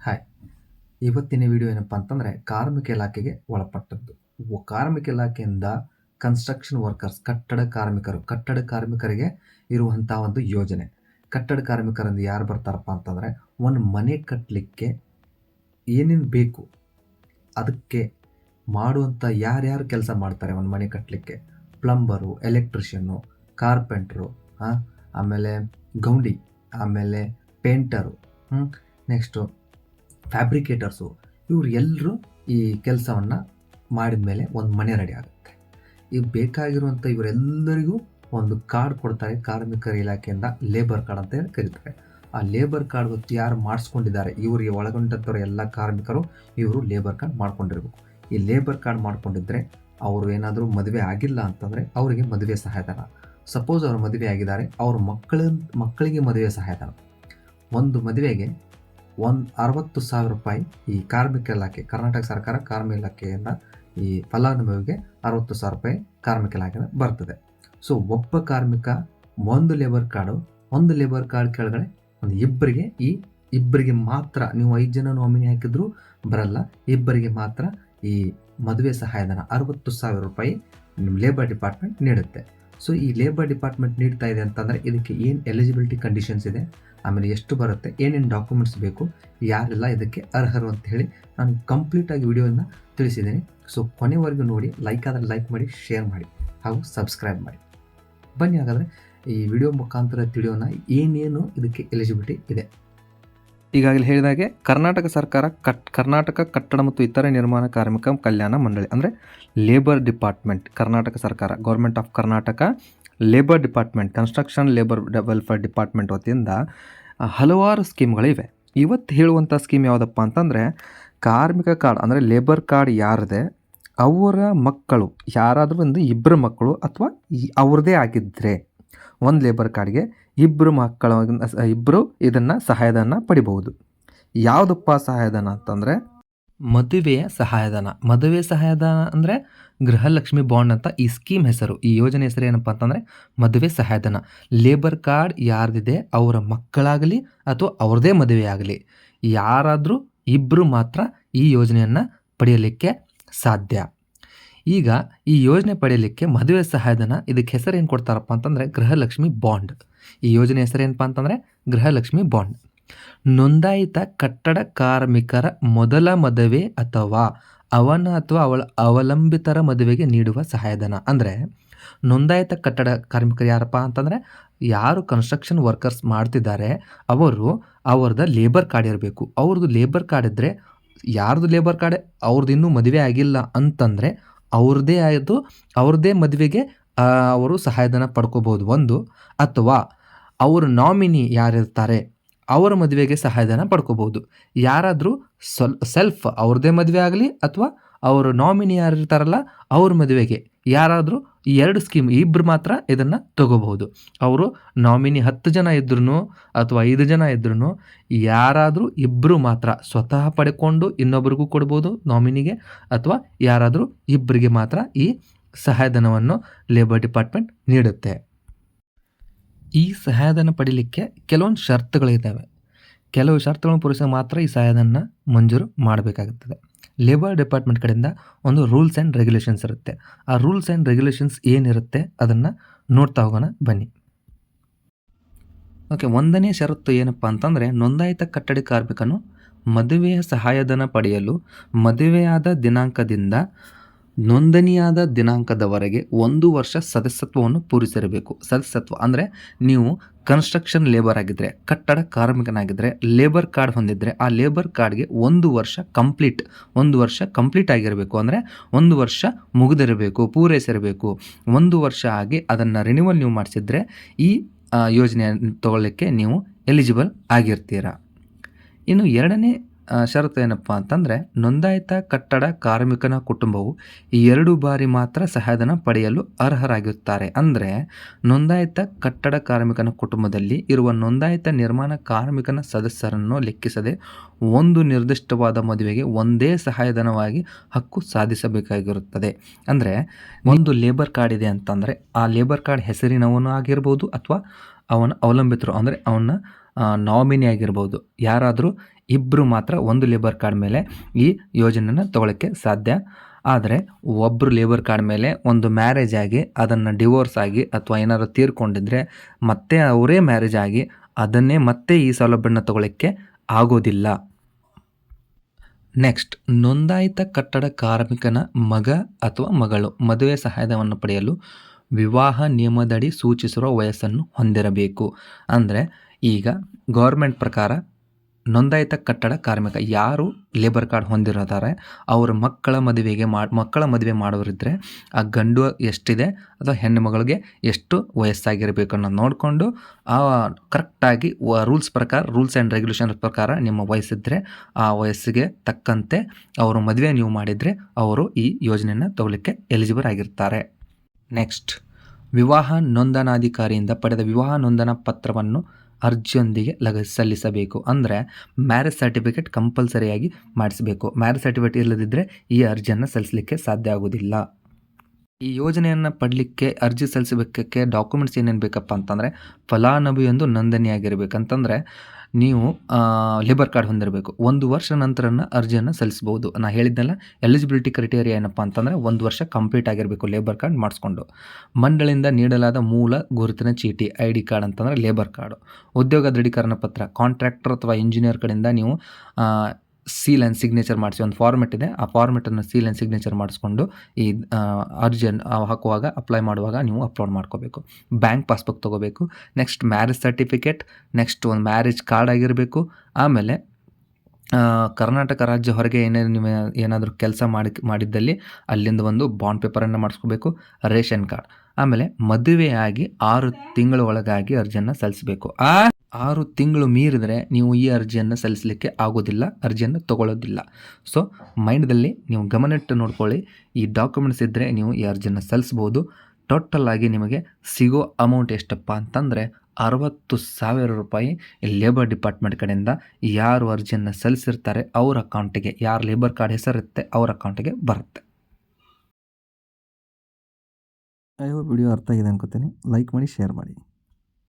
Hi. ಇವತ್ತಿನ video ಏನಪ್ಪ ಅಂತಂದರೆ ಕಾರ್ಮಿಕ ಇಲಾಖೆಗೆ ಒಳಪಟ್ಟದ್ದು. ಕಾರ್ಮಿಕ ಇಲಾಖೆಯಿಂದ ಕನ್ಸ್ಟ್ರಕ್ಷನ್ ವರ್ಕರ್ಸ್ ಕಟ್ಟಡ ಕಾರ್ಮಿಕರಿಗೆ ಇರುವಂಥ ಒಂದು ಯೋಜನೆ. ಕಟ್ಟಡ ಕಾರ್ಮಿಕರಿಂದ ಯಾರು ಬರ್ತಾರಪ್ಪ ಅಂತಂದರೆ ಒಂದು ಮನೆ ಕಟ್ಟಲಿಕ್ಕೆ ಏನೇನು ಬೇಕು ಅದಕ್ಕೆ ಮಾಡುವಂಥ ಯಾರ್ಯಾರು ಕೆಲಸ ಮಾಡ್ತಾರೆ ಒಂದು ಮನೆ ಕಟ್ಟಲಿಕ್ಕೆ, ಪ್ಲಂಬರು, ಎಲೆಕ್ಟ್ರಿಷಿಯನ್ನು, ಕಾರ್ಪೆಂಟ್ರು, ಆಮೇಲೆ ಗೌಂಡಿ, ಆಮೇಲೆ ಪೇಂಟರು, ನೆಕ್ಸ್ಟು ಫ್ಯಾಬ್ರಿಕೇಟರ್ಸು, ಇವ್ರು ಎಲ್ಲರೂ ಈ ಕೆಲಸವನ್ನು ಮಾಡಿದ ಮೇಲೆ ಒಂದು ಮನೆ ರೆಡಿ ಆಗುತ್ತೆ. ಈಗ ಬೇಕಾಗಿರುವಂಥ ಇವರೆಲ್ಲರಿಗೂ ಒಂದು ಕಾರ್ಡ್ ಕೊಡ್ತಾರೆ ಕಾರ್ಮಿಕರ ಇಲಾಖೆಯಿಂದ, ಲೇಬರ್ ಕಾರ್ಡ್ ಅಂತ ಹೇಳಿ ಕರೀತಾರೆ. ಆ ಲೇಬರ್ ಕಾರ್ಡ್ ಹೊತ್ತು ಯಾರು ಮಾಡಿಸ್ಕೊಂಡಿದ್ದಾರೆ ಇವರಿಗೆ ಒಳಗೊಂಡಂಥವ್ರು ಎಲ್ಲ ಕಾರ್ಮಿಕರು ಇವರು ಲೇಬರ್ ಕಾರ್ಡ್ ಮಾಡ್ಕೊಂಡಿರ್ಬೇಕು. ಈ ಲೇಬರ್ ಕಾರ್ಡ್ ಮಾಡ್ಕೊಂಡಿದ್ರೆ ಅವರು ಏನಾದರೂ ಮದುವೆ ಆಗಿಲ್ಲ ಅಂತಂದರೆ ಅವರಿಗೆ ಮದುವೆ ಸಹಾಯಧನ. ಸಪೋಸ್ ಅವರು ಮದುವೆ ಆಗಿದ್ದಾರೆ, ಅವ್ರ ಮಕ್ಕಳಿಗೆ ಮದುವೆ ಸಹಾಯಧನ. ಒಂದು ಮದುವೆಗೆ 60,000 ರೂಪಾಯಿ ಈ ಕಾರ್ಮಿಕ ಇಲಾಖೆ, ಕರ್ನಾಟಕ ಸರ್ಕಾರ ಕಾರ್ಮಿಕ ಇಲಾಖೆಯಿಂದ ಈ ಫಲಾನುಭವಿಗೆ 60,000 ರೂಪಾಯಿ ಕಾರ್ಮಿಕ ಇಲಾಖೆಯಿಂದ ಬರ್ತದೆ. ಸೊ ಒಬ್ಬ ಕಾರ್ಮಿಕ ಒಂದು ಲೇಬರ್ ಕಾರ್ಡ್ ಕೆಳಗಡೆ ಒಂದು ಇಬ್ಬರಿಗೆ ಮಾತ್ರ, ನೀವು 5 ಜನ ನಾಮಿನಿ ಹಾಕಿದ್ರು ಬರಲ್ಲ, ಇಬ್ಬರಿಗೆ ಮಾತ್ರ ಈ ಮದುವೆ ಸಹಾಯಧನ 60,000 ರೂಪಾಯಿ ನಿಮ್ಮ ಲೇಬರ್ ಡಿಪಾರ್ಟ್ಮೆಂಟ್ ನೀಡುತ್ತೆ. ಸೊ ಈ ಲೇಬರ್ ಡಿಪಾರ್ಟ್ಮೆಂಟ್ ನೀಡ್ತಾ ಇದೆ ಅಂತಂದರೆ ಇದಕ್ಕೆ ಏನು ಎಲಿಜಿಬಿಲಿಟಿ ಕಂಡೀಷನ್ಸ್ ಇದೆ, ಆಮೇಲೆ ಎಷ್ಟು ಬರುತ್ತೆ, ಏನೇನು ಡಾಕ್ಯುಮೆಂಟ್ಸ್ ಬೇಕು, ಯಾರೆಲ್ಲ ಇದಕ್ಕೆ ಅರ್ಹರು ಅಂತ ಹೇಳಿ ನಾನು ಕಂಪ್ಲೀಟಾಗಿ ವಿಡಿಯೋನ ತಿಳಿಸಿದ್ದೀನಿ. ಸೊ ಕೊನೆವರೆಗೂ ನೋಡಿ, ಲೈಕ್ ಆದರೆ ಲೈಕ್ ಮಾಡಿ, ಶೇರ್ ಮಾಡಿ ಹಾಗೂ ಸಬ್ಸ್ಕ್ರೈಬ್ ಮಾಡಿ. ಬನ್ನಿ ಹಾಗಾದರೆ ಈ ವಿಡಿಯೋ ಮುಖಾಂತರ ತಿಳಿಯೋಣ ಏನೇನು ಇದಕ್ಕೆ ಎಲಿಜಿಬಿಲಿಟಿ ಇದೆ. ಈಗಾಗಲೇ ಹೇಳಿದಾಗೆ ಕರ್ನಾಟಕ ಸರ್ಕಾರ ಕರ್ನಾಟಕ ಕಟ್ಟಡ ಮತ್ತು ಇತರೆ ನಿರ್ಮಾಣ ಕಾರ್ಮಿಕ ಕಲ್ಯಾಣ ಮಂಡಳಿ ಅಂದರೆ ಲೇಬರ್ ಡಿಪಾರ್ಟ್ಮೆಂಟ್, ಕರ್ನಾಟಕ ಸರ್ಕಾರ, government of Karnataka labour department, construction labour welfare department ವತಿಯಿಂದ ಹಲವಾರು ಸ್ಕೀಮ್ಗಳಿವೆ. ಇವತ್ತು ಹೇಳುವಂಥ ಸ್ಕೀಮ್ ಯಾವುದಪ್ಪ ಅಂತಂದರೆ ಕಾರ್ಮಿಕ ಕಾರ್ಡ್ ಅಂದರೆ ಲೇಬರ್ ಕಾರ್ಡ್ ಯಾರದೆ ಅವರ ಮಕ್ಕಳು ಯಾರಾದರೂ ಒಂದು ಇಬ್ಬರು ಮಕ್ಕಳು ಅಥವಾ ಅವ್ರದ್ದೇ ಆಗಿದ್ದರೆ ಒಂದು ಲೇಬರ್ ಕಾರ್ಡ್ಗೆ ಇಬ್ಬರು ಇದನ್ನು ಸಹಾಯಧನ ಪಡಿಬಹುದು. ಯಾವುದಪ್ಪ ಸಹಾಯಧನ ಅಂತಂದರೆ ಮದುವೆ ಸಹಾಯಧನ ಅಂದರೆ ಗೃಹಲಕ್ಷ್ಮಿ ಬಾಂಡ್ ಅಂತ ಈ ಸ್ಕೀಮ್ ಹೆಸರು. ಈ ಯೋಜನೆ ಹೆಸರು ಏನಪ್ಪ ಅಂತಂದರೆ ಮದುವೆ ಸಹಾಯಧನ. ಲೇಬರ್ ಕಾರ್ಡ್ ಯಾರ್ದಿದೆ ಅವರ ಮಕ್ಕಳಾಗಲಿ ಅಥವಾ ಅವ್ರದ್ದೇ ಮದುವೆ ಆಗಲಿ ಯಾರಾದರೂ ಇಬ್ಬರು ಮಾತ್ರ ಈ ಯೋಜನೆಯನ್ನು ಪಡೆಯಲಿಕ್ಕೆ ಸಾಧ್ಯ. ಈಗ ಈ ಯೋಜನೆ ಪಡೆಯಲಿಕ್ಕೆ ಮದುವೆ ಸಹಾಯಧನ ಇದಕ್ಕೆ ಹೆಸರು ಏನು ಕೊಡ್ತಾರಪ್ಪ ಅಂತಂದರೆ ಗೃಹಲಕ್ಷ್ಮಿ ಬಾಂಡ್. ಈ ಯೋಜನೆ ಹೆಸರೇನಪ್ಪ ಅಂತಂದರೆ ಗೃಹಲಕ್ಷ್ಮಿ ಬಾಂಡ್. ನೋಂದಾಯಿತ ಕಟ್ಟಡ ಕಾರ್ಮಿಕರ ಮೊದಲ ಮದುವೆ ಅಥವಾ ಅವನ ಅಥವಾ ಅವಳ ಅವಲಂಬಿತರ ಮದುವೆಗೆ ನೀಡುವ ಸಹಾಯಧನ. ಅಂದರೆ ನೋಂದಾಯಿತ ಕಟ್ಟಡ ಕಾರ್ಮಿಕರು ಯಾರಪ್ಪ ಅಂತಂದರೆ ಯಾರು ಕನ್ಸ್ಟ್ರಕ್ಷನ್ ವರ್ಕರ್ಸ್ ಮಾಡ್ತಿದ್ದಾರೆ ಅವ್ರದ್ದು ಲೇಬರ್ ಕಾರ್ಡ್ ಇರಬೇಕು. ಅವ್ರದ್ದು ಲೇಬರ್ ಕಾರ್ಡ್ ಇದ್ದರೆ, ಯಾರ್ದು ಲೇಬರ್ ಕಾರ್ಡ್ ಅವ್ರದ್ದು ಇನ್ನೂ ಮದುವೆ ಆಗಿಲ್ಲ ಅಂತಂದರೆ ಅವ್ರದ್ದೇ ಮದುವೆಗೆ ಅವರು ಸಹಾಯಧನ ಪಡ್ಕೋಬೋದು ಒಂದು, ಅಥವಾ ಅವರ ನಾಮಿನಿ ಯಾರಿರ್ತಾರೆ ಅವರ ಮದುವೆಗೆ ಸಹಾಯಧನ ಪಡ್ಕೋಬೋದು. ಯಾರಾದರೂ ಸೆಲ್ಫ್ ಅವ್ರದ್ದೇ ಮದುವೆ ಆಗಲಿ ಅಥವಾ ಅವರು ನಾಮಿನಿ ಯಾರಿರ್ತಾರಲ್ಲ ಅವ್ರ ಮದುವೆಗೆ ಯಾರಾದರೂ ಈ 2 ಸ್ಕೀಮ್ ಇಬ್ಬರು ಮಾತ್ರ ಇದನ್ನು ತಗೋಬಹುದು. ಅವರು ನಾಮಿನಿ 10 ಜನ ಇದ್ರೂ ಅಥವಾ 5 ಜನ ಇದ್ರೂ ಯಾರಾದರೂ ಇಬ್ಬರು ಮಾತ್ರ ಸ್ವತಃ ಪಡ್ಕೊಂಡು ಇನ್ನೊಬ್ರಿಗೂ ಕೊಡ್ಬೋದು ನಾಮಿನಿಗೆ, ಅಥವಾ ಯಾರಾದರೂ ಇಬ್ಬರಿಗೆ ಮಾತ್ರ ಈ ಸಹಾಯಧನವನ್ನು ಲೇಬರ್ ಡಿಪಾರ್ಟ್ಮೆಂಟ್ ನೀಡುತ್ತೆ. ಈ ಸಹಾಯಧನ ಪಡೀಲಿಕ್ಕೆ ಕೆಲವೊಂದು ಷರತ್ತುಗಳಿದ್ದಾವೆ. ಕೆಲವು ಷರತ್ತುಗಳನ್ನು ಪೂರೈಸಿದಾಗ ಮಾತ್ರ ಈ ಸಹಾಯಧನ ಮಂಜೂರು ಮಾಡಬೇಕಾಗುತ್ತದೆ. ಲೇಬರ್ ಡಿಪಾರ್ಟ್ಮೆಂಟ್ ಕಡೆಯಿಂದ ಒಂದು ರೂಲ್ಸ್ ಆ್ಯಂಡ್ ರೆಗ್ಯುಲೇಷನ್ಸ್ ಇರುತ್ತೆ. ಆ ರೂಲ್ಸ್ ಆ್ಯಂಡ್ ರೆಗ್ಯುಲೇಷನ್ಸ್ ಏನಿರುತ್ತೆ ಅದನ್ನು ನೋಡ್ತಾ ಹೋಗೋಣ ಬನ್ನಿ. ಓಕೆ, 1ನೇ ಷರತ್ತು ಏನಪ್ಪ ಅಂತಂದರೆ ನೋಂದಾಯಿತ ಕಟ್ಟಡ ಕಾರ್ಮಿಕನು ಮದುವೆಯ ಸಹಾಯಧನ ಪಡೆಯಲು ಮದುವೆಯಾದ ದಿನಾಂಕದಿಂದ ನೋಂದಣಿಯಾದ ದಿನಾಂಕದವರೆಗೆ 1 ವರ್ಷ ಸದಸ್ಯತ್ವವನ್ನು ಪೂರೈಸಿರಬೇಕು. ಸದಸ್ಯತ್ವ ಅಂದರೆ ನೀವು ಕನ್ಸ್ಟ್ರಕ್ಷನ್ ಲೇಬರ್ ಆಗಿದ್ದರೆ, ಕಟ್ಟಡ ಕಾರ್ಮಿಕನಾಗಿದ್ದರೆ, ಲೇಬರ್ ಕಾರ್ಡ್ ಹೊಂದಿದ್ದರೆ ಆ ಲೇಬರ್ ಕಾರ್ಡ್ಗೆ 1 ವರ್ಷ ಕಂಪ್ಲೀಟ್ ಆಗಿರಬೇಕು. ಅಂದರೆ 1 ವರ್ಷ ಮುಗಿದಿರಬೇಕು, ಪೂರೈಸಿರಬೇಕು. 1 ವರ್ಷ ಆಗಿ ಅದನ್ನು ರಿನ್ಯೂವಲ್ ನೀವು ಮಾಡಿಸಿದ್ರೆ ಈ ಯೋಜನೆಯನ್ನು ತಗೊಳ್ಳಿಕ್ಕೆ ನೀವು ಎಲಿಜಿಬಲ್ ಆಗಿರ್ತೀರಾ. ಇನ್ನು 2ನೇ ಷರತ್ತು ಏನಪ್ಪ ಅಂತಂದರೆ ನೋಂದಾಯಿತ ಕಟ್ಟಡ ಕಾರ್ಮಿಕನ ಕುಟುಂಬವು 2 ಬಾರಿ ಮಾತ್ರ ಸಹಾಯಧನ ಪಡೆಯಲು ಅರ್ಹರಾಗಿರುತ್ತಾರೆ. ಅಂದರೆ ನೋಂದಾಯಿತ ಕಟ್ಟಡ ಕಾರ್ಮಿಕನ ಕುಟುಂಬದಲ್ಲಿ ಇರುವ ನೋಂದಾಯಿತ ನಿರ್ಮಾಣ ಕಾರ್ಮಿಕನ ಸದಸ್ಯರನ್ನು ಲೆಕ್ಕಿಸದೆ ಒಂದು ನಿರ್ದಿಷ್ಟವಾದ ಮದುವೆಗೆ ಒಂದೇ ಸಹಾಯಧನವಾಗಿ ಹಕ್ಕು ಸಾಧಿಸಬೇಕಾಗಿರುತ್ತದೆ. ಅಂದರೆ ಒಂದು ಲೇಬರ್ ಕಾರ್ಡ್ ಇದೆ ಅಂತಂದರೆ ಆ ಲೇಬರ್ ಕಾರ್ಡ್ ಹೆಸರಿನವನು ಆಗಿರ್ಬೋದು ಅಥವಾ ಅವನ ಅವಲಂಬಿತರು ಅಂದರೆ ಅವನ ನಾಮಿನಿ ಆಗಿರ್ಬೋದು. ಯಾರಾದರೂ ಇಬ್ಬರು ಮಾತ್ರ ಒಂದು ಲೇಬರ್ ಕಾರ್ಡ್ ಮೇಲೆ ಈ ಯೋಜನೆಯನ್ನು ತೊಗೊಳಕ್ಕೆ ಸಾಧ್ಯ. ಆದರೆ ಒಬ್ಬರು ಲೇಬರ್ ಕಾರ್ಡ್ ಮೇಲೆ ಒಂದು ಮ್ಯಾರೇಜ್ ಆಗಿ ಅದನ್ನು ಡಿವೋರ್ಸ್ ಆಗಿ ಅಥವಾ ಏನಾದ್ರು ತೀರ್ಕೊಂಡಿದ್ರೆ ಮತ್ತೆ ಅವರೇ ಮ್ಯಾರೇಜ್ ಆಗಿ ಅದನ್ನೇ ಮತ್ತೆ ಈ ಸೌಲಭ್ಯನ ತೊಗೊಳಕ್ಕೆ ಆಗೋದಿಲ್ಲ. ನೆಕ್ಸ್ಟ್, ನೋಂದಾಯಿತ ಕಟ್ಟಡ ಕಾರ್ಮಿಕನ ಮಗ ಅಥವಾ ಮಗಳು ಮದುವೆ ಸಹಾಯಧನವನ್ನು ಪಡೆಯಲು ವಿವಾಹ ನಿಯಮದಡಿ ಸೂಚಿಸಿರುವ ವಯಸ್ಸನ್ನು ಹೊಂದಿರಬೇಕು. ಅಂದರೆ ಈಗ ಗೌರ್ಮೆಂಟ್ ಪ್ರಕಾರ ನೋಂದಾಯಿತ ಕಟ್ಟಡ ಕಾರ್ಮಿಕ ಯಾರು ಲೇಬರ್ ಕಾರ್ಡ್ ಹೊಂದಿರೋದಾರೆ ಅವರ ಮಕ್ಕಳ ಮದುವೆ ಮಾಡೋರಿದ್ದರೆ ಆ ಗಂಡು ಎಷ್ಟಿದೆ ಅಥವಾ ಹೆಣ್ಣು ಮಗಳಿಗೆ ಎಷ್ಟು ವಯಸ್ಸಾಗಿರಬೇಕು ಅನ್ನೋದು ನೋಡಿಕೊಂಡು ಆ ಕರೆಕ್ಟಾಗಿ ರೂಲ್ಸ್ ಆ್ಯಂಡ್ ರೆಗ್ಯುಲೇಷನ್ ಪ್ರಕಾರ ನಿಮ್ಮ ವಯಸ್ಸಿದ್ರೆ ಆ ವಯಸ್ಸಿಗೆ ತಕ್ಕಂತೆ ಅವರು ಮದುವೆ ನೀವು ಮಾಡಿದರೆ ಅವರು ಈ ಯೋಜನೆಯನ್ನು ತಗೊಳ್ಳಿಕ್ಕೆ ಎಲಿಜಿಬಲ್ ಆಗಿರ್ತಾರೆ. ನೆಕ್ಸ್ಟ್, ವಿವಾಹ ನೋಂದಣಾಧಿಕಾರಿಯಿಂದ ಪಡೆದ ವಿವಾಹ ನೋಂದಣಾ ಪತ್ರವನ್ನು ಅರ್ಜಿಯೊಂದಿಗೆ ಸಲ್ಲಿಸಬೇಕು. ಅಂದರೆ ಮ್ಯಾರೇಜ್ ಸರ್ಟಿಫಿಕೇಟ್ ಕಂಪಲ್ಸರಿಯಾಗಿ ಮಾಡಿಸಬೇಕು. ಮ್ಯಾರೇಜ್ ಸರ್ಟಿಫಿಕೇಟ್ ಇಲ್ಲದಿದ್ದರೆ ಈ ಅರ್ಜಿಯನ್ನು ಸಲ್ಲಿಸಲಿಕ್ಕೆ ಸಾಧ್ಯ ಆಗೋದಿಲ್ಲ. ಈ ಯೋಜನೆಯನ್ನು ಪಡಲಿಕ್ಕೆ ಅರ್ಜಿ ಸಲ್ಲಿಸಬೇಕಕ್ಕೆ ಡಾಕ್ಯುಮೆಂಟ್ಸ್ ಏನೇನು ಬೇಕಪ್ಪ ಅಂತಂದರೆ ಫಲಾನುಭವಿಯೊಂದು ನೋಂದಣಿಯಾಗಿರಬೇಕಂತಂದರೆ ನೀವು ಲೇಬರ್ ಕಾರ್ಡ್ ಹೊಂದಿರಬೇಕು. 1 ವರ್ಷ ನಂತರನ ಅರ್ಜಿಯನ್ನು ಸಲ್ಲಿಸ್ಬೋದು. ನಾನು ಹೇಳಿದ್ನಲ್ಲ, ಎಲಿಜಿಬಿಲಿಟಿ ಕ್ರೈಟೇರಿಯಾ ಏನಪ್ಪ ಅಂತಂದರೆ 1 ವರ್ಷ ಕಂಪ್ಲೀಟ್ ಆಗಿರಬೇಕು ಲೇಬರ್ ಕಾರ್ಡ್ ಮಾಡಿಸ್ಕೊಂಡು. ಮಂಡಳಿಯಿಂದ ನೀಡಲಾದ ಮೂಲ ಗುರುತಿನ ಚೀಟಿ ID ಕಾರ್ಡ್ ಅಂತಂದರೆ ಲೇಬರ್ ಕಾರ್ಡು. ಉದ್ಯೋಗ ದೃಢೀಕರಣ ಪತ್ರ ಕಾಂಟ್ರಾಕ್ಟರ್ ಅಥವಾ ಇಂಜಿನಿಯರ್ ಕಡೆಯಿಂದ ನೀವು ಸೀಲ್ ಆ್ಯಂಡ್ ಸಿಗ್ನೇಚರ್ ಮಾಡಿಸಿ ಒಂದು ಫಾರ್ಮೆಟ್ ಇದೆ, ಆ ಫಾರ್ಮೆಟನ್ನು ಸೀಲ್ ಆ್ಯಂಡ್ ಸಿಗ್ನೇಚರ್ ಮಾಡಿಸ್ಕೊಂಡು ಈ ಅರ್ಜಿಯನ್ನು ಹಾಕುವಾಗ ಅಪ್ಲೈ ಮಾಡುವಾಗ ನೀವು ಅಪ್ಲೋಡ್ ಮಾಡ್ಕೋಬೇಕು. ಬ್ಯಾಂಕ್ ಪಾಸ್ಬುಕ್ ತೊಗೋಬೇಕು. ನೆಕ್ಸ್ಟ್ ಮ್ಯಾರೇಜ್ ಸರ್ಟಿಫಿಕೇಟ್, ನೆಕ್ಸ್ಟ್ ಒಂದು ಮ್ಯಾರೇಜ್ ಕಾರ್ಡ್ ಆಗಿರಬೇಕು. ಆಮೇಲೆ ಕರ್ನಾಟಕ ರಾಜ್ಯ ಹೊರಗೆ ನೀವು ಏನಾದರೂ ಕೆಲಸ ಮಾಡಿದ್ದಲ್ಲಿ ಅಲ್ಲಿಂದ ಒಂದು ಬಾಂಡ್ ಪೇಪರನ್ನು ಮಾಡಿಸ್ಕೋಬೇಕು. Ration card. ಆಮೇಲೆ ಮದುವೆಯಾಗಿ 6 ತಿಂಗಳ ಒಳಗಾಗಿ ಅರ್ಜಿಯನ್ನು ಸಲ್ಲಿಸಬೇಕು. 6 ತಿಂಗಳು ಮೀರಿದರೆ ನೀವು ಈ ಅರ್ಜಿಯನ್ನು ಸಲ್ಲಿಸಲಿಕ್ಕೆ ಆಗೋದಿಲ್ಲ, ಅರ್ಜಿಯನ್ನು ತೊಗೊಳ್ಳೋದಿಲ್ಲ. ಸೊ ಮೈಂಡ್ದಲ್ಲಿ ನೀವು ಗಮನಿಟ್ಟು ನೋಡ್ಕೊಳ್ಳಿ. ಈ ಡಾಕ್ಯುಮೆಂಟ್ಸ್ ಇದ್ದರೆ ನೀವು ಈ ಅರ್ಜಿಯನ್ನು ಸಲ್ಲಿಸ್ಬೋದು. ಟೋಟಲ್ ಆಗಿ ನಿಮಗೆ ಸಿಗೋ ಅಮೌಂಟ್ ಎಷ್ಟಪ್ಪ ಅಂತಂದರೆ 60,000 ರೂಪಾಯಿ ಲೇಬರ್ ಡಿಪಾರ್ಟ್ಮೆಂಟ್ ಕಡೆಯಿಂದ ಯಾರು ಅರ್ಜಿಯನ್ನು ಸಲ್ಲಿಸಿರ್ತಾರೆ ಅವ್ರ ಅಕೌಂಟಿಗೆ, ಯಾರು ಲೇಬರ್ ಕಾರ್ಡ್ ಹೆಸರಿರುತ್ತೆ ಅವ್ರ ಅಕೌಂಟಿಗೆ ಬರುತ್ತೆ. ವಿಡಿಯೋ ಅರ್ಥ ಆಗಿದೆ ಅನ್ಕೋತೀನಿ. ಲೈಕ್ ಮಾಡಿ, ಶೇರ್ ಮಾಡಿ.